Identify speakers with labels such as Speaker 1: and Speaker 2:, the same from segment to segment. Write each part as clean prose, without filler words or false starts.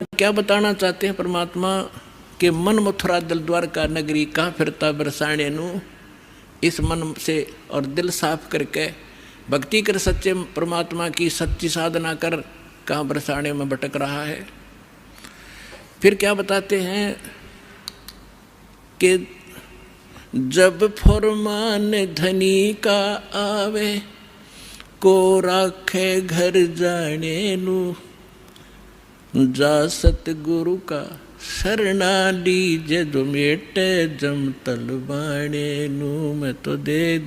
Speaker 1: क्या बताना चाहते हैं परमात्मा के मन मथुरा दिल द्वारका नगरी कहाँ फिरता बरसाने नू। इस मन से और दिल साफ करके भक्ति कर सच्चे परमात्मा की सच्ची साधना कर कहाँ बरसाने में भटक रहा है। फिर क्या बताते हैं कि जब फरमान धनी का आवे को राखे घर जाने नू। जा सतगुरु का शरणा लीजे जो मेटे जम तलवाने नू। मैं तो दे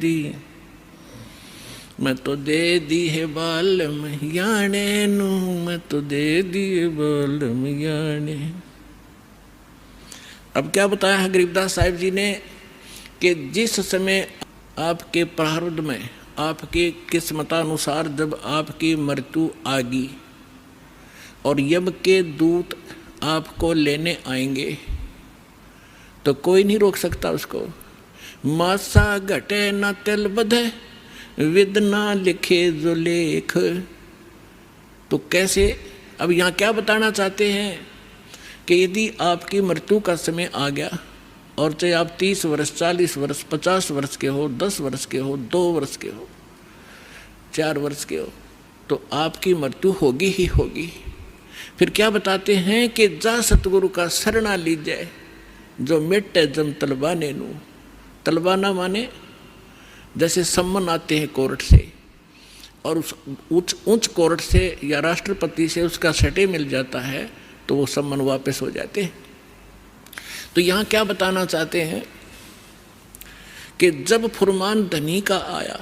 Speaker 1: दी है बालम याने नू। मैं तो दे दी है बालम याने। अब क्या बताया है गरीबदास साहिब जी ने कि जिस समय आपके प्रारब्ध में आपके किस्मतानुसार जब आपकी मृत्यु आ गई और यम के दूत आपको लेने आएंगे तो कोई नहीं रोक सकता उसको। मासा घटे न तिल बधे विद ना लिखे जो लेख। तो कैसे, अब यहाँ क्या बताना चाहते हैं कि यदि आपकी मृत्यु का समय आ गया और चाहे आप 30 वर्ष 40 वर्ष 50 वर्ष के हो, 10 वर्ष के हो, 2 वर्ष के हो, 4 वर्ष के हो, तो आपकी मृत्यु होगी ही होगी। फिर क्या बताते हैं कि जा सतगुरु का शरणा लीजिए जो मिटे जम तलवाने नू। तलवाना माने जैसे सम्मन आते हैं कोर्ट से और उस उच्च कोर्ट से या राष्ट्रपति से उसका सटे मिल जाता है तो वो सम्मन वापस हो जाते हैं। तो यहाँ क्या बताना चाहते हैं कि जब फुरमान धनी का आया,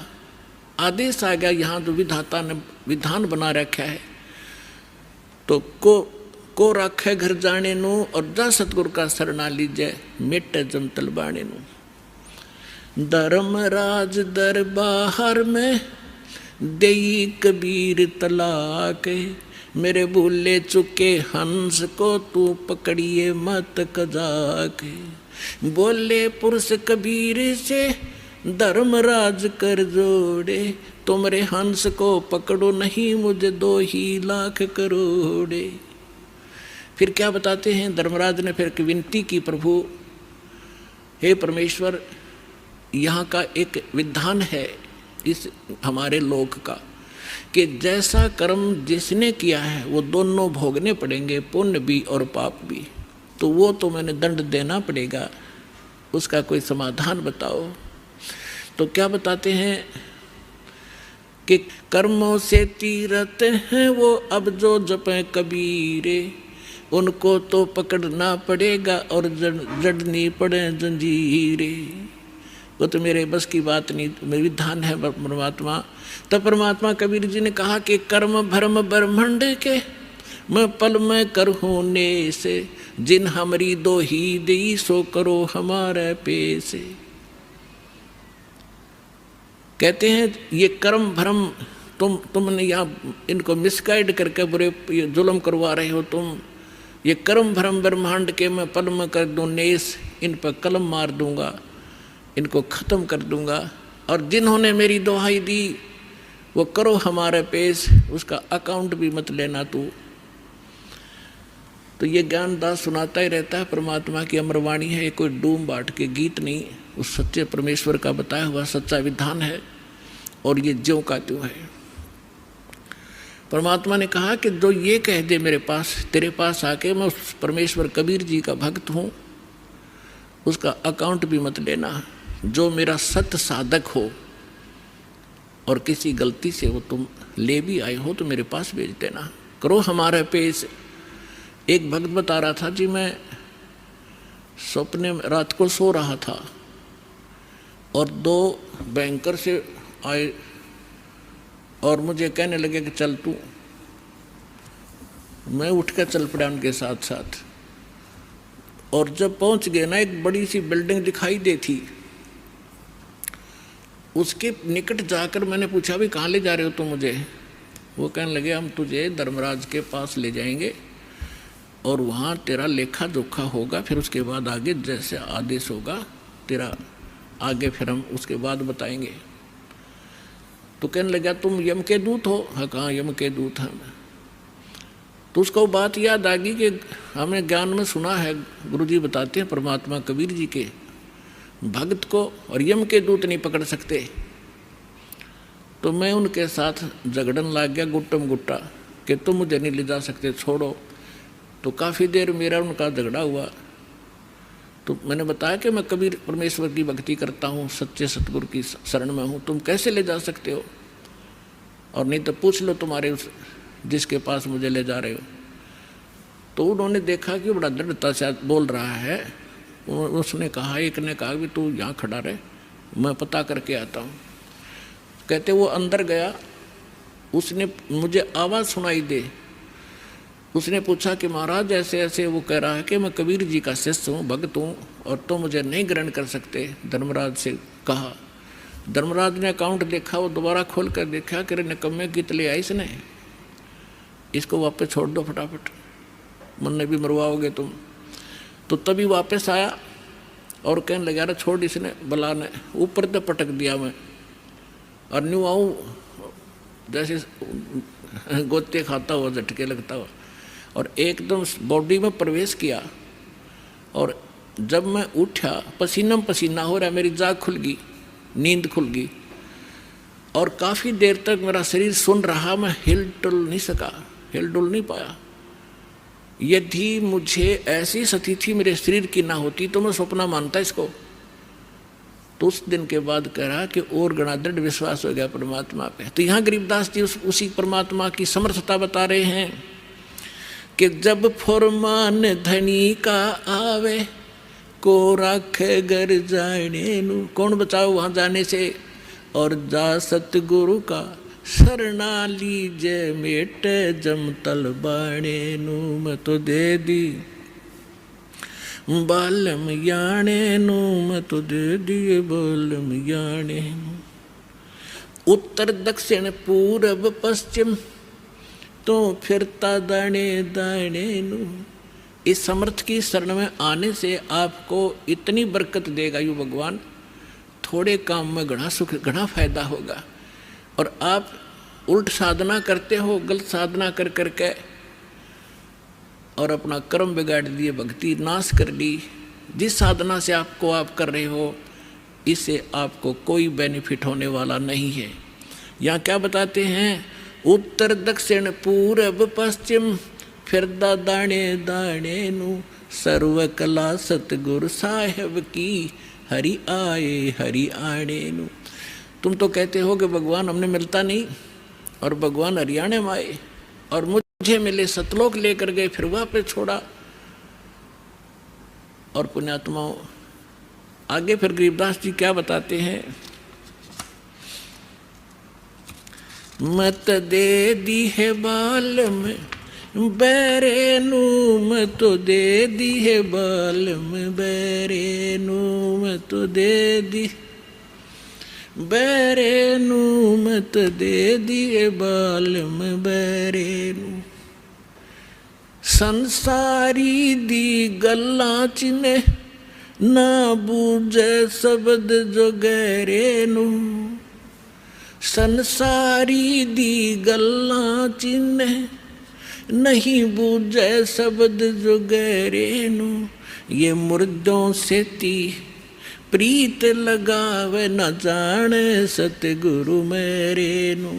Speaker 1: आदेश आ गया, यहाँ जो विधाता ने विधान बना रखा है, तो को राखे घर जाने नू और जा सतगुरु का शरणा लीजिए मिटे जम तलवाने नू। धर्मराज दरबार में देई कबीर तलाक। मेरे भूले चुके हंस को तू पकड़िए मत कजाक। बोले पुरुष कबीर से धर्मराज कर जोड़े। तुमरे हंस को पकड़ो नहीं मुझे 2 ही लाख करोड़े। फिर क्या बताते हैं, धर्मराज ने फिर विनती की, प्रभु हे परमेश्वर, यहाँ का एक विधान है इस हमारे लोक का कि जैसा कर्म जिसने किया है वो दोनों भोगने पड़ेंगे, पुण्य भी और पाप भी। तो वो तो मैंने दंड देना पड़ेगा, उसका कोई समाधान बताओ। तो क्या बताते हैं कि कर्मों से तीरथ हैं वो अब जो जपे कबीरे। उनको तो पकड़ना पड़ेगा और जड़नी पड़े जंजीरे। वो तो मेरे बस की बात नहीं, मेरी विधान है परमात्मा। तब परमात्मा कबीर जी ने कहा कि कर्म भरम ब्रह्मंड के मैं पल में करहूँ ने से। जिन हमारी 2 ही दी सो करो हमारे पेसे। कहते हैं ये कर्म भ्रम तुमने यहाँ इनको मिसगाइड करके बुरे जुल्म करवा रहे हो तुम। ये कर्म भ्रम ब्रह्मांड के मैं पल में कर दूँ नेस, इन पर कलम मार दूंगा, इनको ख़त्म कर दूंगा। और जिन्होंने मेरी दुहाई दी वो करो हमारे पेश, उसका अकाउंट भी मत लेना तू। तो ये ज्ञानदास सुनाता ही रहता है, परमात्मा की अमरवाणी है, ये कोई डूम बाट के गीत नहीं, उस सच्चे परमेश्वर का बताया हुआ सच्चा विधान है और ये ज्यों का त्यों है। परमात्मा ने कहा कि जो ये कह दे मेरे पास, तेरे पास आके मैं उस परमेश्वर कबीर जी का भक्त हूँ, उसका अकाउंट भी मत लेना। जो मेरा सत्य साधक हो और किसी गलती से वो तुम ले भी आए हो तो मेरे पास भेज देना, करो हमारे पेश। एक भक्त बता रहा था जी, मैं सपने में रात को सो रहा था और 2 बैंकर से आए और मुझे कहने लगे कि चल तू। मैं उठ कर चल पड़ा उनके साथ साथ और जब पहुंच गए ना, एक बड़ी सी बिल्डिंग दिखाई दी थी। उसके निकट जाकर मैंने पूछा भी कहाँ ले जा रहे हो तुम मुझे। वो कहने लगे हम तुझे धर्मराज के पास ले जाएंगे और वहाँ तेरा लेखा जोखा होगा, फिर उसके बाद आगे जैसे आदेश होगा तेरा आगे फिर हम उसके बाद बताएंगे। तो कहने लगा तुम यम के दूत हो? हाँ, कहाँ यम के दूत हैं। तो उसको बात याद आ गई कि हमने ज्ञान में सुना है, गुरुजी बताते हैं परमात्मा कबीर जी के, भक्त को और यम के दूत नहीं पकड़ सकते। तो मैं उनके साथ झगड़न लग गया गुट्टम गुट्टा कि तुम मुझे नहीं ले जा सकते, छोड़ो। तो काफ़ी देर मेरा उनका झगड़ा हुआ। तो मैंने बताया कि मैं कबीर परमेश्वर की भक्ति करता हूँ, सच्चे सतगुरु की शरण में हूँ, तुम कैसे ले जा सकते हो, और नहीं तो पूछ लो तुम्हारे उस जिसके पास मुझे ले जा रहे हो। तो उन्होंने देखा कि बड़ा दृढ़ता से बोल रहा है। उसने कहा, एक ने कहा कि तू यहाँ खड़ा रहे, मैं पता करके आता हूँ। कहते वो अंदर गया, उसने मुझे आवाज़ सुनाई दे। उसने पूछा कि महाराज ऐसे ऐसे, वो कह रहा है कि मैं कबीर जी का शिष्य हूँ, भक्त हूँ, और तो मुझे नहीं ग्रहण कर सकते। धर्मराज से कहा। धर्मराज ने अकाउंट देखा, वो दोबारा खोल कर देखा कि निकम्मे गीत ले आई इसने, इसको वापस छोड़ दो फटाफट, मन ने भी मरवाओगे तुम। तो तभी वापस आया और कहने लगा, अरे छोड़, इसने बला ने ऊपर तो पटक दिया मैं, और न्यू आऊँ जैसे गोते खाता हुआ, झटके लगता हुआ, और एकदम बॉडी में प्रवेश किया। और जब मैं उठा, पसीना पसीना हो रहा, मेरी जाग खुल गई, नींद खुल गई, और काफ़ी देर तक मेरा शरीर सुन रहा, मैं हिल डुल नहीं पाया। यदि मुझे ऐसी स्थिति मेरे शरीर की ना होती तो मैं सपना मानता इसको। तो उस दिन के बाद कह रहा कि और गणा दृढ़ विश्वास हो गया परमात्मा पे। तो यहाँ गरीबदास जी उसी परमात्मा की समर्थता बता रहे हैं कि जब फरमान धनी का आवे को राखे घर जाने नु, कौन बचाओ वहाँ जाने से, और जा सतगुरु का शरणा लीजे मेटे जमतल बाणे नु, मैं तो दे दी बालम याने नु, मैं तो दे दिए बालम याने नु। उत्तर दक्षिण पूरब पश्चिम तो फिरता दाने दाने नु। इस समर्थ की शरण में आने से आपको इतनी बरकत देगा यू भगवान, थोड़े काम में घना सुख, घना फायदा होगा। और आप उल्ट साधना करते हो, गलत साधना कर करके, और अपना कर्म बिगाड़ दिए, भक्ति नाश कर ली। जिस साधना से आप कर रहे हो, इससे आपको कोई बेनिफिट होने वाला नहीं है। यहाँ क्या बताते हैं, उत्तर दक्षिण पूरब पश्चिम फिरदा दाने दाने नु, सर्व कला सतगुरु साहेब की हरि आए हरि आने नु। तुम तो कहते हो कि भगवान हमने मिलता नहीं, और भगवान हरियाणे में आए और मुझे मिले, सतलोक लेकर गए, फिर वापस छोड़ा। और पुण्यात्माओं आगे फिर गरीबदास जी क्या बताते हैं, मत दे दी है बाल में बैरे नू, मैं तो दे दी है बाल में बैरे नू, मैं तो दे दी बैरे नू, मैं तो दे दिए बाल में बैरे नू। संसारी दी गल्ला चिने ना बूझे शब्द जो गहरे नू, संसारी दी गल्ला चिने नहीं बूझे शब्द जो गहरे नू। ये मुर्दों से ती प्रीत लगावे न जाने सतगुरु मेरे नू,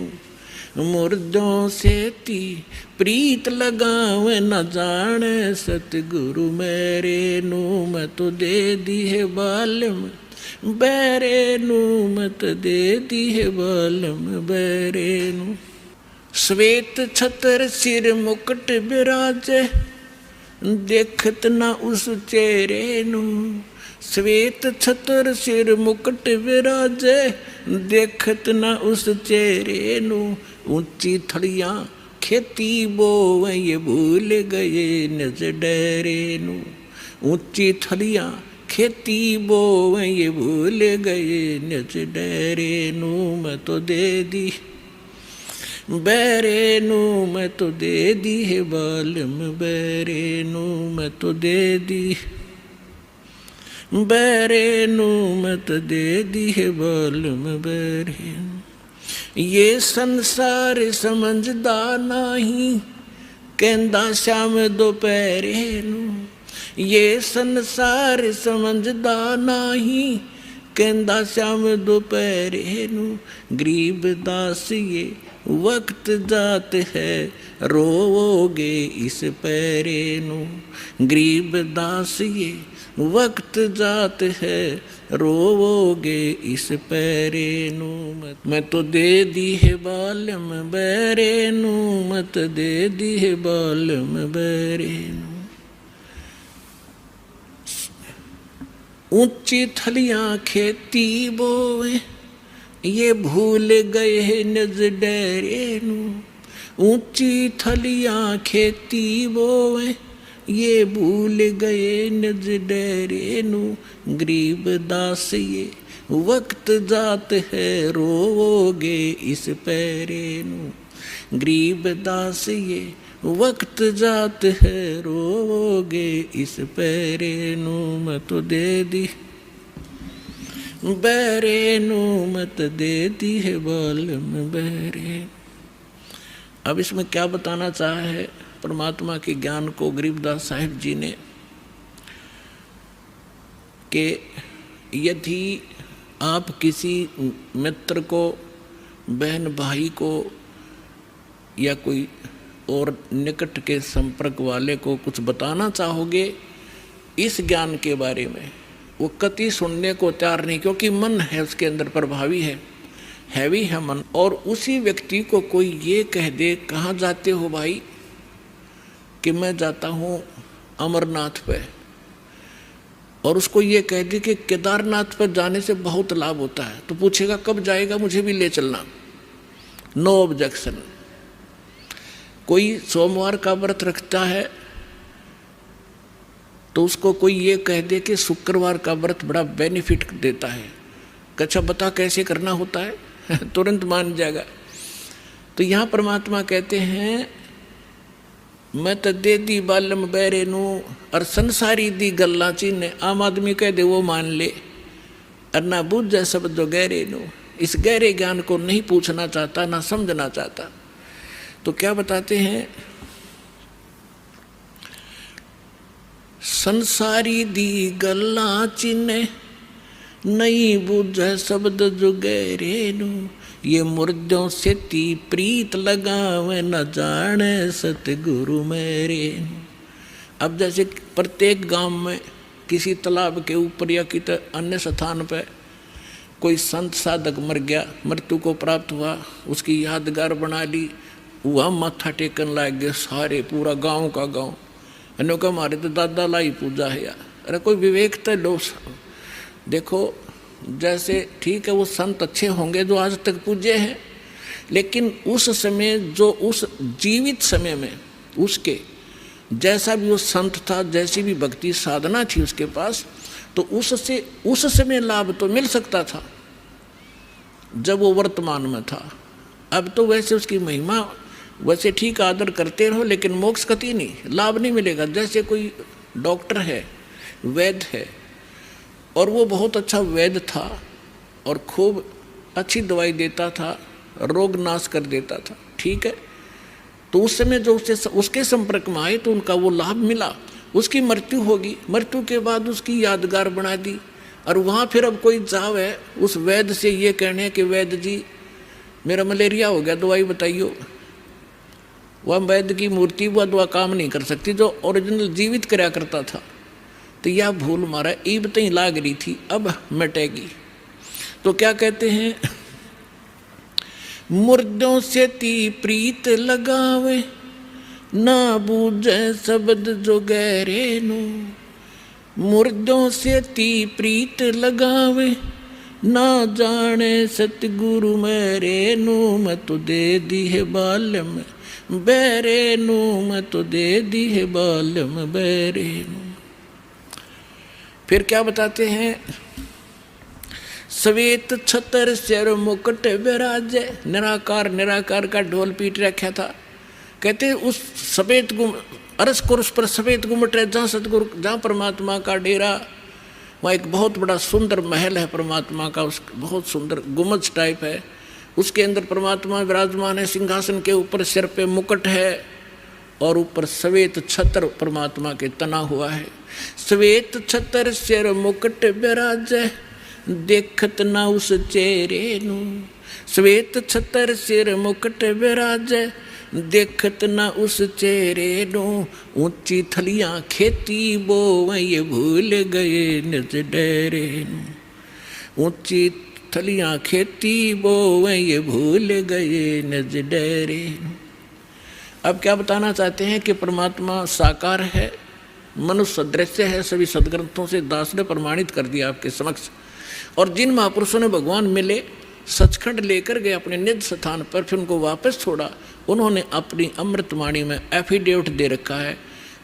Speaker 1: मुर्दों से ती प्रीत लगावे न जाने सतगुरु मेरे नू, मैं तो दे दी है बालम बैरे नू, मैं तो दे दी है बालम बैरे नू। श्वेत छतर सिर मुकुट बिराजे देखत न उस चेहरे नू, श्वेत छतर सिर मुकुट विराजे देखत न उस चेहरे नू। ऊंची थड़ियाँ खेती बोवे ये भूल गए निज डेरे नू, ऊंची थड़ियाँ खेती बोवे ये भूल गए निज डेरे नू, मैं तो दे दी बैरे नू, मैं तो दे दी है बालम बैरे नू, मैं तो दे दी बैरे नू, मैं तो दे दी है बालम बैरे नू। ये संसार समझदा नहीं कहंदा श्याम दोपहरे नू, ये संसार समझदा नाही। कहंदा श्याम दोपहरे नू, गरीब दास ये वक्त जात है, रोवोगे इस पैरे नू। गरीब दास ये वक्त जात है, रोवोगे इस पैरे नू। मैं तो दे दी है बालम बैरे नू, मत दे दी है बालम बैरे नू। ऊंची थलियां खेती बोए, ये भूल गए हैं नज डेरे नू। ऊंची थलियां खेती बोए, ये भूल गए नज डेरे नू। गरीब दास ये वक्त जात है, रोवोगे इस पैरे नू। गरीब दास ये वक्त जात है, रोवोगे इस पैरे नू। मैं तो दे दी बैरे नू, मत दे दी है बालम बैरे। अब इसमें क्या बताना चाहा है परमात्मा के ज्ञान को गरीबदास साहिब जी ने, कि यदि आप किसी मित्र को, बहन भाई को, या कोई और निकट के संपर्क वाले को कुछ बताना चाहोगे इस ज्ञान के बारे में, वो कति सुनने को तैयार नहीं, क्योंकि मन है उसके अंदर प्रभावी है भी है मन। और उसी व्यक्ति को कोई ये कह दे, कहाँ जाते हो भाई, कि मैं जाता हूँ अमरनाथ पे, और उसको ये कह दे कि केदारनाथ पर जाने से बहुत लाभ होता है, तो पूछेगा कब जाएगा, मुझे भी ले चलना। No objection. कोई सोमवार का व्रत रखता है तो उसको कोई ये कह दे कि शुक्रवार का व्रत बड़ा बेनिफिट देता है, अच्छा बता कैसे करना होता है, तुरंत मान जाएगा। तो यहाँ परमात्मा कहते हैं मैं तो दे दी बालम बैरे नू, और संसारी दी गल्ला चीने। आम आदमी कह दे वो मान ले, और ना बूझे शब्द जो गहरे नू, इस गहरे ज्ञान को नहीं पूछना चाहता, ना समझना चाहता। तो क्या बताते हैं, संसारी दी गल्ला चिन्ह नहीं बूझे शब्द जो गहरे नू। ये मुर्दों से ती प्रीत लगावे न जाने सतगुरु मेरे। अब जैसे प्रत्येक गांव में किसी तालाब के ऊपर या किसी अन्य स्थान पर कोई संत साधक मर गया, मृत्यु को प्राप्त हुआ, उसकी यादगार बना ली, वह माथा टेकन लाग गए सारे, पूरा गांव का गांव। अन्यों का हमारे तो दादा लाई पूजा है यार। अरे कोई विवेक तो लो। देखो जैसे ठीक है वो संत अच्छे होंगे जो आज तक पूजे हैं, लेकिन उस समय जो उस जीवित समय में उसके जैसा भी वो संत था, जैसी भी भक्ति साधना थी उसके पास, तो उससे उस समय लाभ तो मिल सकता था जब वो वर्तमान में था। अब तो वैसे उसकी महिमा वैसे ठीक आदर करते रहो, लेकिन मोक्ष कति नहीं, लाभ नहीं मिलेगा। जैसे कोई डॉक्टर है, वैद्य है, और वो बहुत अच्छा वैद्य था और खूब अच्छी दवाई देता था, रोग नाश कर देता था, ठीक है। तो उस समय जो उसके संपर्क में आए तो उनका वो लाभ मिला। उसकी मृत्यु होगी, मृत्यु के बाद उसकी यादगार बना दी, और वहाँ फिर अब कोई जावे उस वैद्य से ये कहने कि वैद्य जी मेरा मलेरिया हो गया, दवाई बताइयो। वह वैद्य की मूर्ति वह दवा काम नहीं कर सकती, जो ओरिजिनल जीवित कराया करता था। तो यह भूल मारा ईब तई लाग रही थी, अब मिटेगी। तो क्या कहते हैं, मुर्दों से ती प्रीत लगावे ना बूझे शब्द जो गहरे नो। मुर्दों से ती प्रीत लगावे ना जाने सतगुरु मेरे नो। मैं तो दे दी है बालम बैरे नो, मैं तो दे दी है बालम बैरे नो। फिर क्या बताते हैं, श्वेत छतर सिर मुकुट विराजे। निराकार निराकार का ढोल पीट रखा था। कहते उस सफेद अरस कुर्स पर सफेद गुम्मट है, जहाँ सतगुरु, जहाँ परमात्मा का डेरा, वहाँ एक बहुत बड़ा सुंदर महल है परमात्मा का, उस बहुत सुंदर गुम्बज टाइप है। उसके अंदर परमात्मा विराजमान है, सिंहासन के ऊपर सिर पे मुकुट है, और ऊपर श्वेत छत्र परमात्मा के तना हुआ है। श्वेत छत्र सिर मुकुट बिराजे, देखत ना उस चेहरे नू। श्वेत छत्र सिर मुकुट बिराजे, देखत ना उस चेहरे नू। ऊंची थलियां खेती बोवई, भूल गए निज डेरे नू। ऊंची थलियां खेती बोवई, भूल गए निज डेरे नू। अब क्या बताना चाहते हैं कि परमात्मा साकार है, मनुष्य सदृश्य है। सभी सदग्रंथों से दास ने प्रमाणित कर दिया आपके समक्ष। और जिन महापुरुषों ने भगवान मिले, सचखंड लेकर गए अपने निज स्थान पर, फिर उनको वापस छोड़ा, उन्होंने अपनी अमृतवाणी में एफिडेविट दे रखा है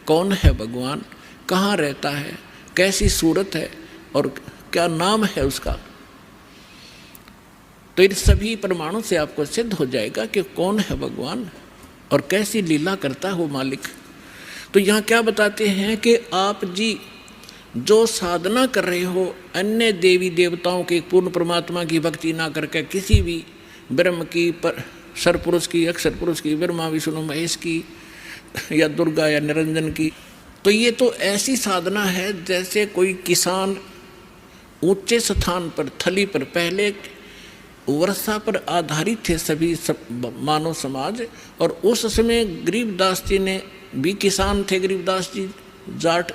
Speaker 1: कौन है भगवान, कहाँ रहता है, कैसी सूरत है और क्या नाम है उसका। तो इन सभी प्रमाणों से आपको सिद्ध हो जाएगा कि कौन है भगवान और कैसी लीला करता हो मालिक। तो यहाँ क्या बताते हैं कि आप जी जो साधना कर रहे हो, अन्य देवी देवताओं के पूर्ण परमात्मा की भक्ति ना करके किसी भी ब्रह्म की, पर सरपुरुष की, अक्षर पुरुष की, ब्रह्मा विष्णु महेश की, या दुर्गा या निरंजन की, तो ये तो ऐसी साधना है जैसे कोई किसान ऊंचे स्थान पर, थली पर, पहले वर्षा पर आधारित थे सभी मानव समाज। और उस समय गरीबदास जी ने भी किसान थे, गरीबदास जी जाट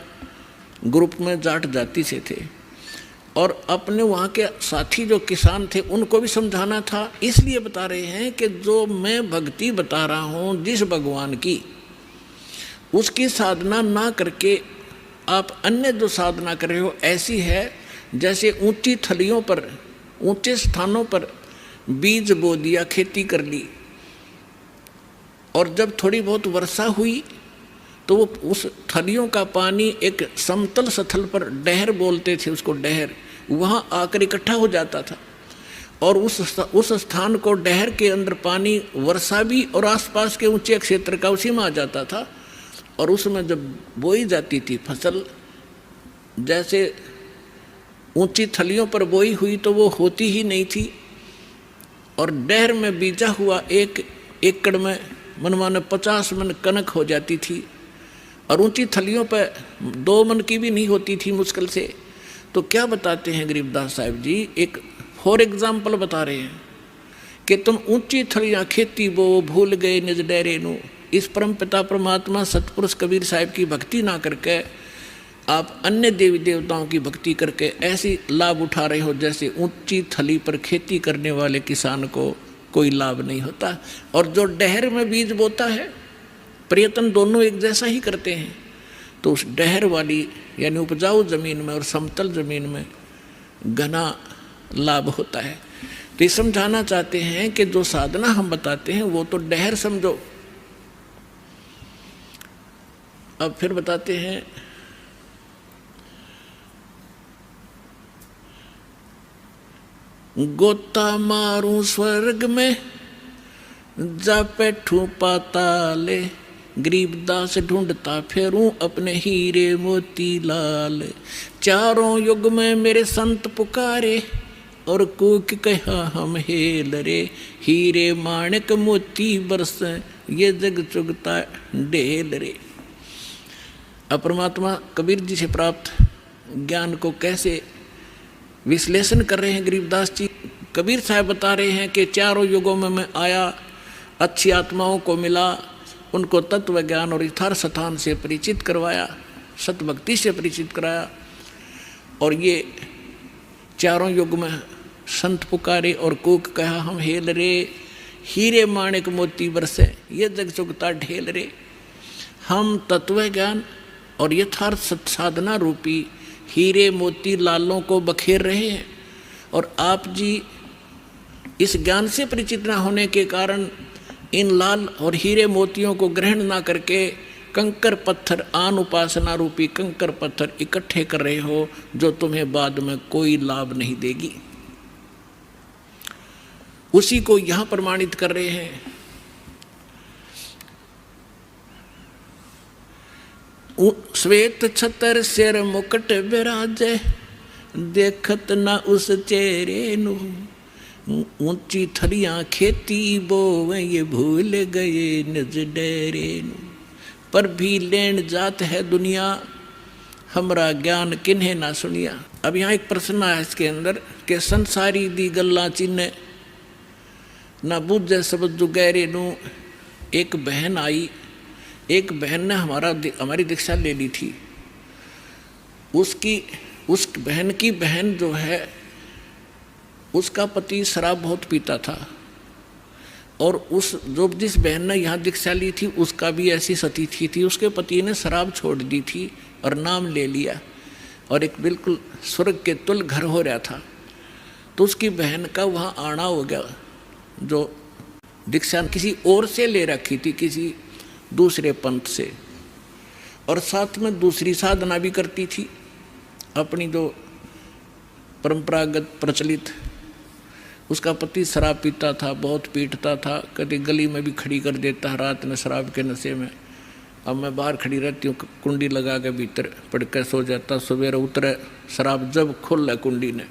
Speaker 1: ग्रुप में, जाट जाति से थे, और अपने वहाँ के साथी जो किसान थे उनको भी समझाना था। इसलिए बता रहे हैं कि जो मैं भक्ति बता रहा हूँ जिस भगवान की, उसकी साधना ना करके आप अन्य जो साधना कर रहे हो ऐसी है जैसे ऊंची थलियों पर, ऊंचे स्थानों पर बीज बो दिया, खेती कर ली, और जब थोड़ी बहुत वर्षा हुई तो वो उस थलियों का पानी एक समतल स्थल पर, डहर बोलते थे उसको, डहर, वहाँ आकर इकट्ठा हो जाता था। और उस स्थान को, डहर के अंदर पानी वर्षा भी और आसपास के ऊंचे क्षेत्र का उसी में आ जाता था। और उसमें जब बोई जाती थी फसल, जैसे ऊंची थलियों पर बोई हुई तो वो होती ही नहीं थी, और डहर में बीजा हुआ 1 एकड़ में मनमाने 50 मन कनक हो जाती थी, और ऊंची थलियों पर 2 मन की भी नहीं होती थी मुश्किल से। तो क्या बताते हैं गरीबदास साहिब जी, एक फॉर एग्जाम्पल बता रहे हैं कि तुम ऊंची थलियां खेती बो, भूल गए निज डेरे नू। इस परम पिता परमात्मा सतपुरुष कबीर साहिब की भक्ति ना करके आप अन्य देवी देवताओं की भक्ति करके ऐसी लाभ उठा रहे हो जैसे ऊंची थली पर खेती करने वाले किसान को कोई लाभ नहीं होता। और जो डहर में बीज बोता है, प्रयत्न दोनों एक जैसा ही करते हैं, तो उस डहर वाली यानी उपजाऊ ज़मीन में और समतल ज़मीन में घना लाभ होता है। तो ये समझाना चाहते हैं कि जो साधना हम बताते हैं वो तो डहर समझो। अब फिर बताते हैं, गोता मारूं स्वर्ग में, जा बैठूं पाताले, गरीबदास ढूंढता फेरूं अपने हीरे मोती लाल। चारों युग में मेरे संत पुकारे, और कूक कहा हम हेल रे, हीरे माणिक मोती बरस, ये जग चुगता ढेल रे। अब परमात्मा कबीर जी से प्राप्त ज्ञान को कैसे विश्लेषण कर रहे हैं गरीबदास जी। कबीर साहब बता रहे हैं कि चारों युगों में मैं आया, अच्छी आत्माओं को मिला, उनको तत्व ज्ञान और यथार्थ स्थान से परिचित करवाया, सतभक्ति से परिचित कराया, और ये चारों युग में संत पुकारे और कूक कहा हम हेल रे, हीरे माणिक मोती बरसे, ये जग चुगता ढेल रे। हम तत्व ज्ञान और यथार्थ साधना रूपी हीरे मोती लालों को बखेर रहे हैं, और आप जी इस ज्ञान से परिचित ना होने के कारण इन लाल और हीरे मोतियों को ग्रहण ना करके कंकर पत्थर, आन उपासना रूपी कंकर पत्थर इकट्ठे कर रहे हो, जो तुम्हें बाद में कोई लाभ नहीं देगी। उसी को यहाँ प्रमाणित कर रहे हैं। श्वेत छतर सिर मुकुट बिराजे, देखत ना उस चेहरे नू। ऊंची थलियां खेती बोवे, ये भूल गए निज डेरे नू। पर भी लेन जात है दुनिया, हमरा ज्ञान किन्हें ना सुनिया। अब यहाँ एक प्रश्न आया इसके अंदर कि संसारी दी गल्ला चिन्ह ना बुझे सब जो गहरे नू। एक बहन आई, एक बहन ने हमारी दीक्षा ले ली थी। उस बहन की बहन जो है उसका पति शराब बहुत पीता था, और जिस बहन ने यहाँ दीक्षा ली थी उसका भी ऐसी स्थिति थी। उसके पति ने शराब छोड़ दी थी और नाम ले लिया, और एक बिल्कुल स्वर्ग के तुल घर हो रहा था। तो उसकी बहन का वहाँ आना हो गया, जो दीक्षा किसी और से ले रखी थी, किसी दूसरे पंथ से, और साथ में दूसरी साधना भी करती थी अपनी जो परंपरागत प्रचलित। उसका पति शराब पीता था, बहुत पीटता था, कभी गली में भी खड़ी कर देता है रात में शराब के नशे में। अब मैं बाहर खड़ी रहती हूँ, कुंडी लगा के भीतर पड़ कर सो जाता, सवेरे उतरे शराब जब खुल कुंडी ने।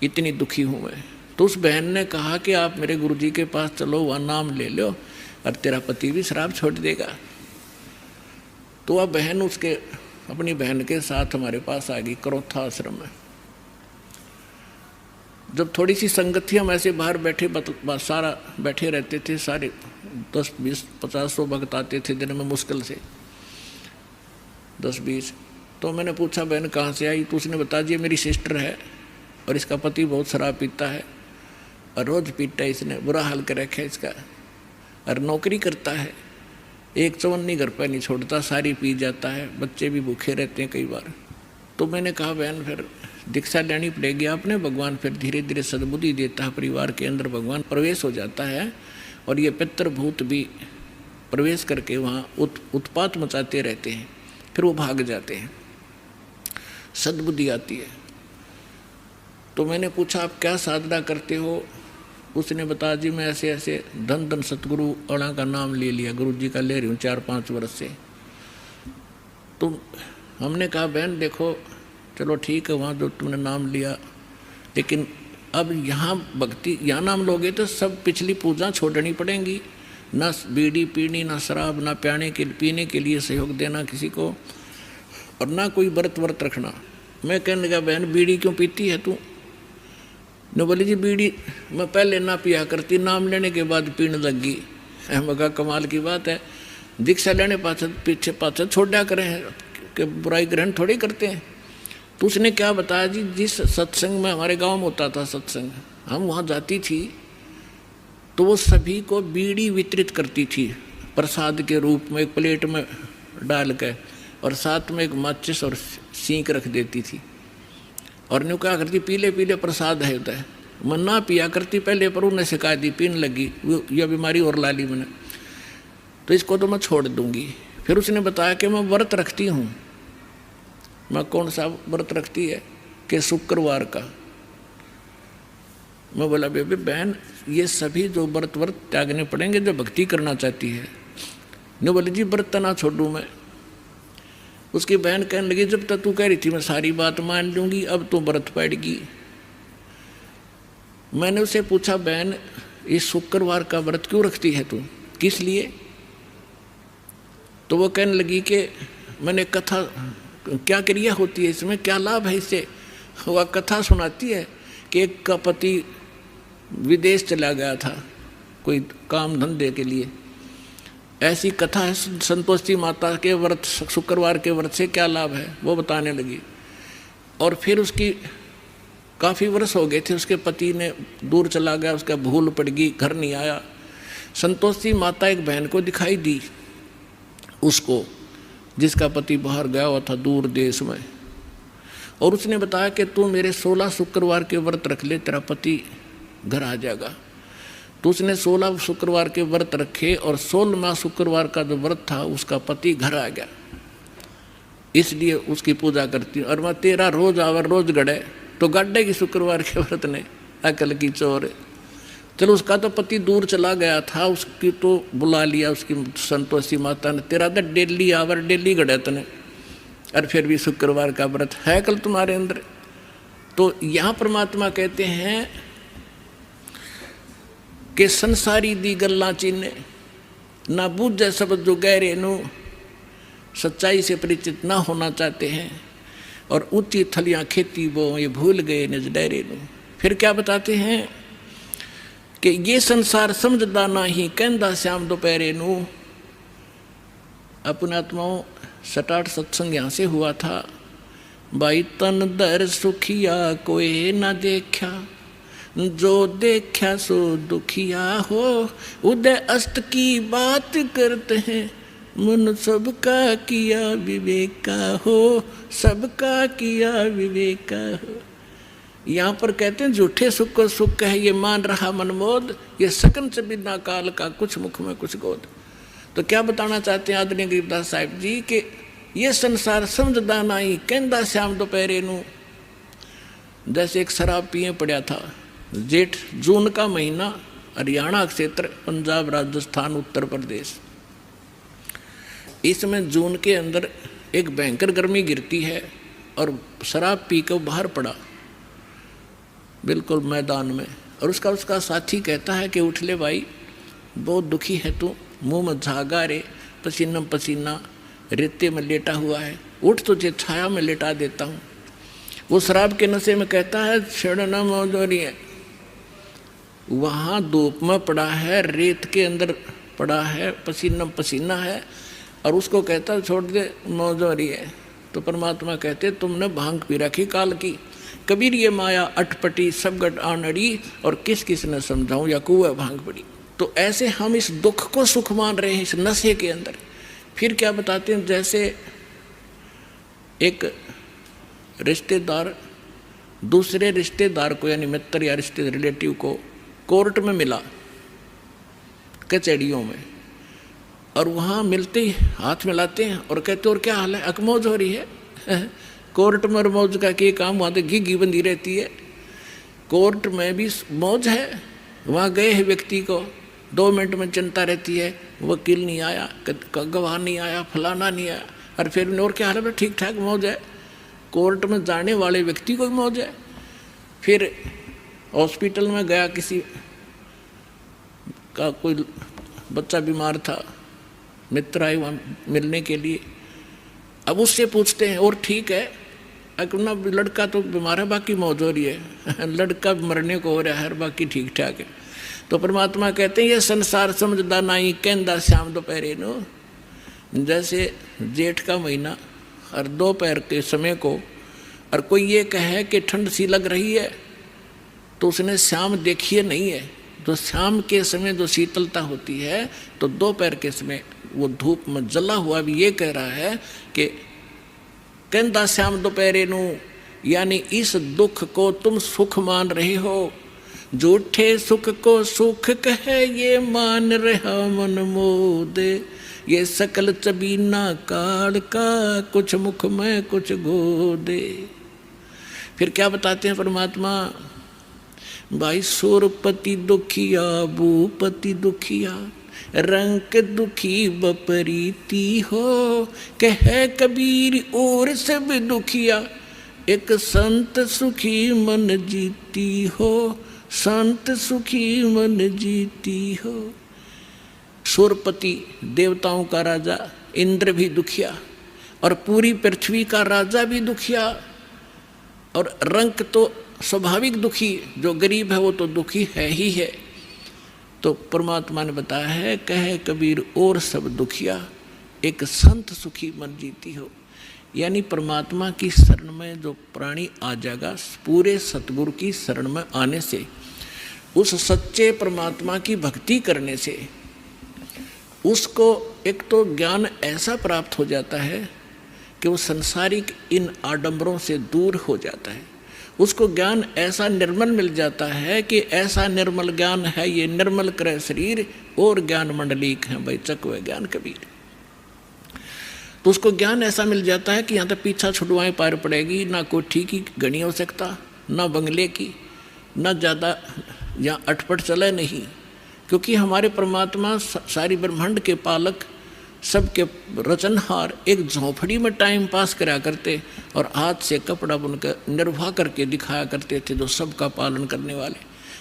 Speaker 1: इतनी दुखी हूँ मैं। तो उस बहन ने कहा कि आप मेरे गुरुजी के पास चलो, वहाँ नाम ले लो और तेरा पति भी शराब छोड़ देगा। तो वह बहन अपनी बहन के साथ हमारे पास आ गई करोथा आश्रम में। जब थोड़ी सी संगत थी, हम ऐसे बाहर बैठे सारा बैठे रहते थे, सारे 10, 20, 50, 100 भक्त आते थे दिन में मुश्किल से 10, 20। तो मैंने पूछा बहन कहाँ से आई? तो उसने बता दिया मेरी सिस्टर है और इसका पति बहुत शराब पीता है और रोज़ पीता है, इसने बुरा हाल कर रखा है इसका, और नौकरी करता है, एक चवन्नी घर पर नहीं छोड़ता, सारी पी जाता है, बच्चे भी भूखे रहते हैं कई बार। तो मैंने कहा बहन फिर दीक्षा लेनी पड़ेगी आपने, भगवान फिर धीरे धीरे सद्बुद्धि देता है, परिवार के अंदर भगवान प्रवेश हो जाता है, और ये पितृभूत भी प्रवेश करके वहाँ उत्पात मचाते रहते हैं, फिर वो भाग जाते हैं, सद्बुद्धि आती है। तो मैंने पूछा आप क्या साधना करते हो? उसने बताया जी मैं ऐसे ऐसे धन धन सतगुरु अणा का नाम ले लिया, गुरु जी का ले रही हूँ 4-5 वर्ष से। तो हमने कहा बहन देखो चलो ठीक है, वहाँ जो तुमने नाम लिया, लेकिन अब यहाँ भक्ति, यहाँ नाम लोगे तो सब पिछली पूजा छोड़नी पड़ेंगी, ना बीड़ी पीनी, ना शराब, ना पीने के लिए सहयोग देना किसी को, और ना कोई व्रत रखना। मैं कहने लगा बहन बीड़ी क्यों पीती है तू? न बोली जी बीड़ी मैं पहले ना पिया करती, नाम लेने के बाद पीने लग गई। मैं कहा कमाल की बात है, दीक्षा लेने पीछे पाछे छोड़ा करें कि बुराई ग्रहण थोड़ी करते हैं। तो उसने क्या बताया जी, जिस सत्संग में हमारे गांव में होता था सत्संग, हम वहाँ जाती थी तो वो सभी को बीड़ी वितरित करती थी प्रसाद के रूप में, एक प्लेट में डाल के, और साथ में एक माचिस और सींक रख देती थी, और न्यू क्या करती पीले पीले प्रसाद है होता है। मैं ना पिया करती पहले, पर उन्हें शिकायत दी, पीने लगी, यह बीमारी और ला ली मैंने, तो इसको तो मैं छोड़ दूंगी। फिर उसने बताया कि मैं व्रत रखती हूँ। मैं कौन सा व्रत रखती है? कि शुक्रवार का। मैं बोला बेबी बहन ये सभी जो व्रत त्यागने पड़ेंगे जो भक्ति करना चाहती है। ने बोले जी व्रत ना छोड़ूँ मैं। उसकी बहन कहने लगी जब तक तू कह रही थी मैं सारी बात मान लूँगी, अब तो व्रत पड़ेगी। मैंने उसे पूछा बहन इस शुक्रवार का व्रत क्यों रखती है तू, किस लिए? तो वो कहने लगी कि मैंने कथा, क्या क्रिया होती है इसमें, क्या लाभ है इससे? वह कथा सुनाती है कि एक का पति विदेश चला गया था कोई काम धंधे के लिए, ऐसी कथा है। संतोषी माता के व्रत, शुक्रवार के व्रत से क्या लाभ है वो बताने लगी। और फिर उसकी काफ़ी वर्ष हो गए थे, उसके पति ने दूर चला गया, उसका भूल पड़ गई, घर नहीं आया। संतोषी माता एक बहन को दिखाई दी उसको, जिसका पति बाहर गया हुआ था दूर देश में, और उसने बताया कि तू मेरे 16 शुक्रवार के व्रत रख ले, तेरा पति घर आ जाएगा। तो उसने 16 शुक्रवार के व्रत रखे, और 16वां शुक्रवार का जो व्रत था उसका पति घर आ गया, इसलिए उसकी पूजा करती हूँ। और मैं तेरा रोज आवर रोज गड़े, तो गाड्डे की शुक्रवार के व्रत ने अकल की चोर। चलो उसका तो पति दूर चला गया था, उसकी तो बुला लिया उसकी संतोषी माता ने, तेरा तो डेली आवर डेली गड़े तने, और फिर भी शुक्रवार का व्रत है कल तुम्हारे अंदर। तो यहाँ परमात्मा कहते हैं कि संसारी दी गल्ला चीने ना बूझे सब जो गहरे नू, सच्चाई से परिचित ना होना चाहते हैं और ऊंची थलियां खेती वो ये भूल गए निज डेरे नू। फिर क्या बताते हैं कि ये संसार समझदा नहीं कहंदा श्याम दोपहरे नू। अपने आत्माओं सटाट सत्संग यहाँ से हुआ था। भाई तन दर सुखिया कोई ना देखा, जो देखा सो दुखिया हो। उदय अस्त की बात करते हैं, मन सबका किया विवेका हो, सबका किया विवेका हो। यहाँ पर कहते हैं झूठे सुख को सुख है ये मान रहा मनमोद, ये सकन से बिना काल का कुछ मुख में कुछ गोद। तो क्या बताना चाहते हैं आदरणीय गरीबदास साहिब जी कि ये संसार समझदा नहीं कहंदा श्याम दोपहरे नू। जैसे एक शराब पिए पड़ा था, जेठ जून का महीना, हरियाणा क्षेत्र, पंजाब, राजस्थान, उत्तर प्रदेश। इसमें जून के अंदर एक भयंकर गर्मी गिरती है और शराब पी कर बाहर पड़ा बिल्कुल मैदान में। और उसका साथी कहता है कि उठ ले भाई, बहुत दुखी है तू, मुंह में झागा रे, पसीना पसीना, रेते में लेटा हुआ है, उठ तुझे छाया में लेटा देता हूँ। वो शराब के नशे में कहता है छेड़ना मौजूरी है। वहाँ धूप में पड़ा है, रेत के अंदर पड़ा है, पसीना पसीना है, और उसको कहता छोड़ दे मौजूरी है। तो परमात्मा कहते तुमने भांग पी रखी काल की, कबीर ये माया अटपटी सब गट आनड़ी, और किस किस ने समझाऊं या कुआ भांग पड़ी। तो ऐसे हम इस दुख को सुख मान रहे हैं इस नशे के अंदर। फिर क्या बताते हैं, जैसे एक रिश्तेदार दूसरे रिश्तेदार को यानी मित्र या रिश्ते रिलेटिव को कोर्ट में मिला, कचहरियों में, और वहाँ मिलते ही हाथ मिलाते हैं और कहते और क्या हाल है, अकमौज हो रही है। कोर्ट में मौज का क्या काम, वहाँ तो घी बंधी रहती है। कोर्ट में भी मौज है, वहाँ गए हैं व्यक्ति को 2 मिनट में चिंता रहती है, वकील नहीं आया, गवाह नहीं आया, फलाना नहीं आया, और फिर और क्या हाल है, ठीक ठाक मौज है। कोर्ट में जाने वाले व्यक्ति को भी मौज है। फिर हॉस्पिटल में गया, किसी का कोई बच्चा बीमार था, मित्र आए वहाँ मिलने के लिए। अब उससे पूछते हैं और ठीक है, अपना लड़का तो बीमार है, बाकी मौज हो रही है, लड़का मरने को हो रहा है, बाकी ठीक ठाक है। तो परमात्मा कहते हैं ये संसार समझदा नहीं कहंदा श्याम दोपहरे नो। जैसे जेठ का महीना और दोपहर के समय को, और कोई ये कहे कि ठंड सी लग रही है, तो उसने शाम देखी नहीं है। तो शाम के समय जो शीतलता होती है, तो दोपहर के समय वो धूप में जला हुआ भी ये कह रहा है कि कहंदा श्याम दोपहरे नू, यानी इस दुख को तुम सुख मान रहे हो। झूठे सुख को सुख कहे ये मान रहा मन मोद, ये सकल चबीना काल का कुछ मुख में कुछ गोदे। फिर क्या बताते हैं परमात्मा, भाई सुरपति दुखिया भूपति दुखिया, रंग दुखी बपरीती हो, कह कबीर और सब दुखिया, एक संत सुखी मन जीती हो, संत सुखी मन जीती हो। सुरपति देवताओं का राजा इंद्र भी दुखिया, और पूरी पृथ्वी का राजा भी दुखिया, और रंक तो स्वाभाविक दुखी, जो गरीब है वो तो दुखी है ही है। तो परमात्मा ने बताया है, कहे कबीर और सब दुखिया, एक संत सुखी मन जीती हो। यानी परमात्मा की शरण में जो प्राणी आ जाएगा, पूरे सतगुरु की शरण में आने से, उस सच्चे परमात्मा की भक्ति करने से, उसको एक तो ज्ञान ऐसा प्राप्त हो जाता है कि वो संसारिक इन आडंबरों से दूर हो जाता है। उसको ज्ञान ऐसा निर्मल मिल जाता है कि ऐसा निर्मल ज्ञान है, ये निर्मल करे शरीर और ज्ञान मंडलीक है भाई चकवे ज्ञान कबीर। तो उसको ज्ञान ऐसा मिल जाता है कि यहाँ तक पीछा छुड़वाएं पार पड़ेगी, ना कोठी की गणी हो सकता, ना बंगले की, ना ज़्यादा यहाँ अटपट चले नहीं, क्योंकि हमारे परमात्मा सारी ब्रह्मांड के पालक, सबके रचनहार, एक झोंपड़ी में टाइम पास करा करते और हाथ से कपड़ा बुनकर निर्वाह करके दिखाया करते थे, जो सबका पालन करने वाले।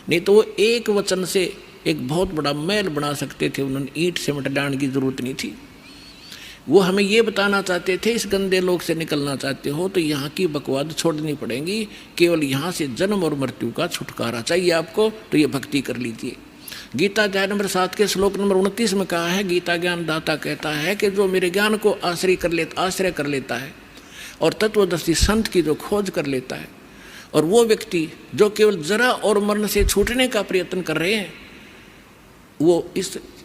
Speaker 1: नहीं तो वो एक वचन से एक बहुत बड़ा महल बना सकते थे, उन्होंने ईंट सीमेंट डालने की जरूरत नहीं थी। वो हमें ये बताना चाहते थे, इस गंदे लोक से निकलना चाहते हो तो यहाँ की बकवाद छोड़नी पड़ेगी, केवल यहाँ से जन्म और मृत्यु का छुटकारा चाहिए आपको, तो ये भक्ति कर लीजिए। गीता अध्याय नंबर 7 के श्लोक नंबर 29 में कहा है, गीता ज्ञान दाता कहता है कि जो मेरे ज्ञान को आश्रय कर लेता है और तत्वदर्शी संत की जो खोज कर लेता है, और वो व्यक्ति जो केवल जरा और मरण से छूटने का प्रयत्न कर रहे हैं, वो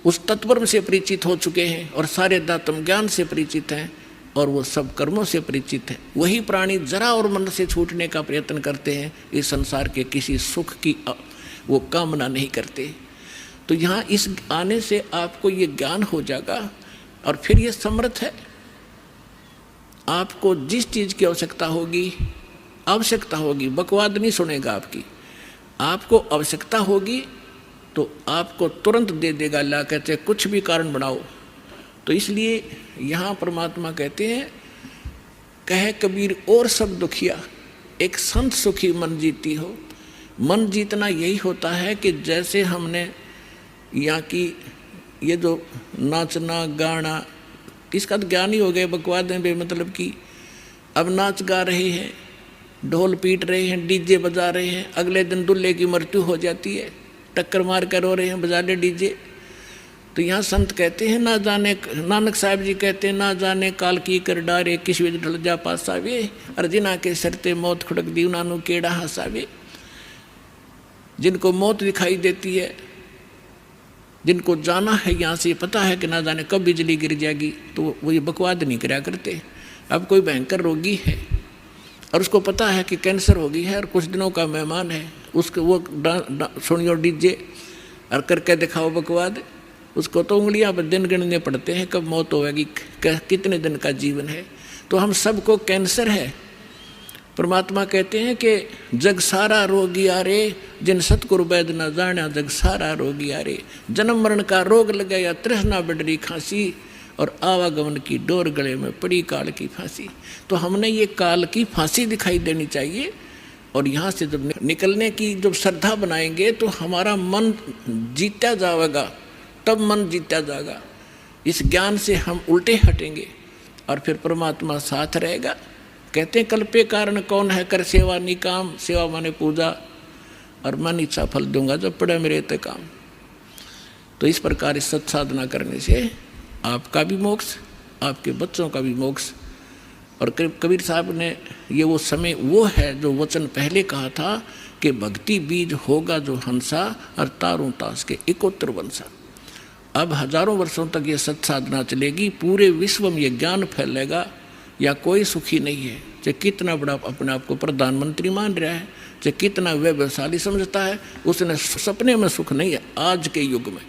Speaker 1: उस तत्व से परिचित हो चुके हैं और सारे दातम ज्ञान से परिचित हैं और वो सब कर्मों से परिचित हैं, वही प्राणी जरा और मरण से छूटने का प्रयत्न करते हैं, इस संसार के किसी सुख की वो कामना नहीं करते। तो यहाँ इस आने से आपको ये ज्ञान हो जाएगा और फिर ये समर्थ है। आपको जिस चीज़ की आवश्यकता होगी, बकवाद नहीं सुनेगा आपकी, आपको आवश्यकता होगी तो आपको तुरंत दे देगा, ला कहते कुछ भी कारण बनाओ। तो इसलिए यहाँ परमात्मा कहते हैं, कहे कबीर और सब दुखिया एक संत सुखी मन जीती हो। मन जीतना यही होता है कि जैसे हमने यहाँ की ये जो नाचना गाना, इसका तो ज्ञान ही हो गया, बकवादें बेमतलब की। अब नाच गा रहे हैं, ढोल पीट रहे हैं, डीजे बजा रहे हैं, अगले दिन दूल्हे की मृत्यु हो जाती है, टक्कर मार कर रो रहे हैं, बजा ले डीजे। तो यहाँ संत कहते हैं, ना जाने, नानक साहब जी कहते हैं, ना जाने काल की कर डारे किस विध ढल जा पासावे, अर्जिना के सरते मौत खुड़क दी उनानू केड़ा हंसावे। जिनको मौत दिखाई देती है, जिनको जाना है यहाँ से, पता है कि ना जाने कब बिजली गिर जाएगी, तो वो ये बकवाद नहीं कराया करते। अब कोई भयंकर रोगी है और उसको पता है कि कैंसर हो गई है और कुछ दिनों का मेहमान है, उसके वो सुनियो डीजे और करके दिखाओ बकवाद, उसको तो उंगलियां पर दिन गिनने पड़ते हैं कब मौत होगी, कितने दिन का जीवन है। तो हम सबको कैंसर है। परमात्मा कहते हैं कि जग सारा रोगी आरे, जिन सतगुरु वैद न जाना, जग सारा रोगी आरे। जन्म मरण का रोग लगा या तृष्णा बढ़ी खांसी, और आवागमन की डोर गले में पड़ी काल की फांसी। तो हमने ये काल की फांसी दिखाई देनी चाहिए, और यहाँ से जब निकलने की जब श्रद्धा बनाएंगे तो हमारा मन जीता जाएगा, तब मन जीता जाएगा। इस ज्ञान से हम उल्टे हटेंगे और फिर परमात्मा साथ रहेगा। कहते हैं कल्पे कारण कौन है, कर सेवा निकाम, सेवा माने पूजा, और मन इच्छा फल दूंगा जब पड़े मेरे ते काम। तो इस प्रकार इस सत्साधना करने से आपका भी मोक्ष, आपके बच्चों का भी मोक्ष। और कबीर साहब ने ये वो समय वो है जो वचन पहले कहा था कि भक्ति बीज होगा जो हंसा, और तारों तास के इकोत्र वंशा। अब हजारों वर्षों तक ये सत्साधना चलेगी, पूरे विश्व में ये ज्ञान फैलेगा। या कोई सुखी नहीं है, चाहे कितना बड़ा अपने आप को प्रधानमंत्री मान रहा है, चाहे कितना वैभवशाली समझता है, उसने सपने में सुख नहीं है आज के युग में।